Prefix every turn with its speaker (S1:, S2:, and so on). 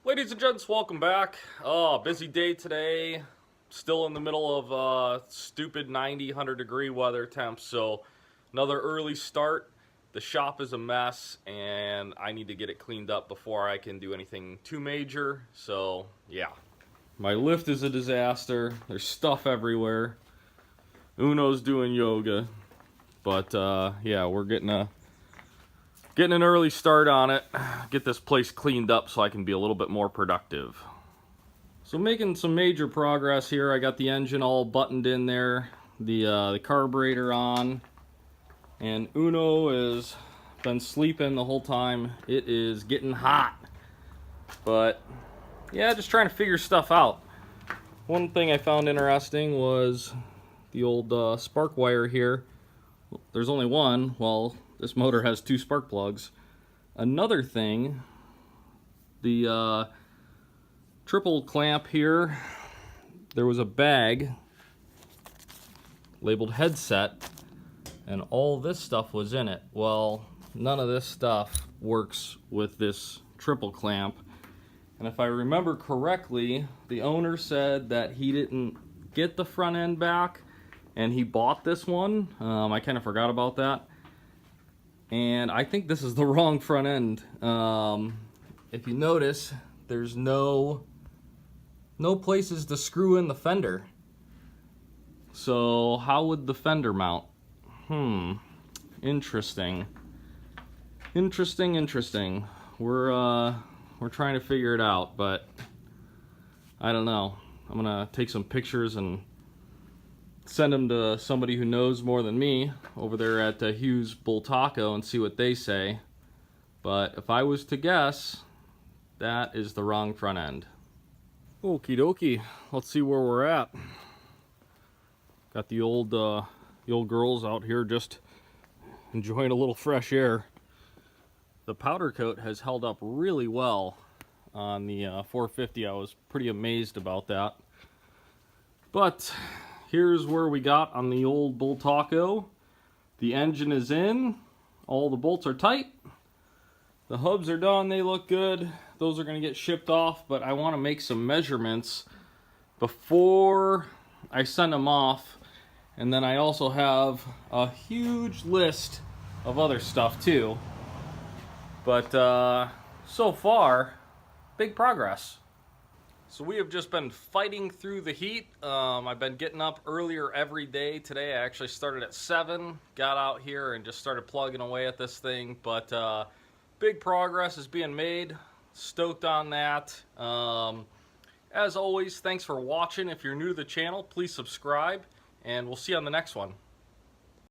S1: Ladies and gents, welcome back. Oh, busy day today. Still in the middle of stupid 90, 100 degree weather temps, so another early start. The shop is a mess, and I need to get it cleaned up before I can do anything too major, so yeah. My lift is a disaster. There's stuff everywhere. Uno's doing yoga, but yeah, we're getting an early start on it. Get this place cleaned up so I can be a little bit more productive. So making some major progress here. I got the engine all buttoned in there, the carburetor on, and Uno has been sleeping the whole time. It is getting hot, but yeah, just trying to figure stuff out. One thing I found interesting was the old spark wire here. There's only one. Well, this motor has two spark plugs. Another thing, the triple clamp here, there was a bag labeled headset, and all this stuff was in it. Well, none of this stuff works with this triple clamp. And if I remember correctly, the owner said that he didn't get the front end back, and he bought this one. I kind of forgot about that. And I think this is the wrong front end. If you notice, there's no places to screw in the fender. So how would the fender mount? Interesting. Interesting. We're trying to figure it out, but I don't know. I'm gonna take some pictures and send them to somebody who knows more than me over there at Hughes Bultaco and see what they say. But if I was to guess, that is the wrong front end. Okie dokie, let's see where we're at. Got the old girls out here just enjoying a little fresh air. The powder coat has held up really well on the 450. I was pretty amazed about that. But here's where we got on the old Bultaco. The engine is in. All the bolts are tight. The hubs are done. They look good. Those are going to get shipped off, but I want to make some measurements before I send them off. And then I also have a huge list of other stuff too. But so far, big progress. So we have just been fighting through the heat. I've been getting up earlier every day. Today I actually started at 7, got out here and just started plugging away at this thing. But big progress is being made. Stoked on that. As always, thanks for watching. If you're new to the channel, please subscribe, and we'll see you on the next one.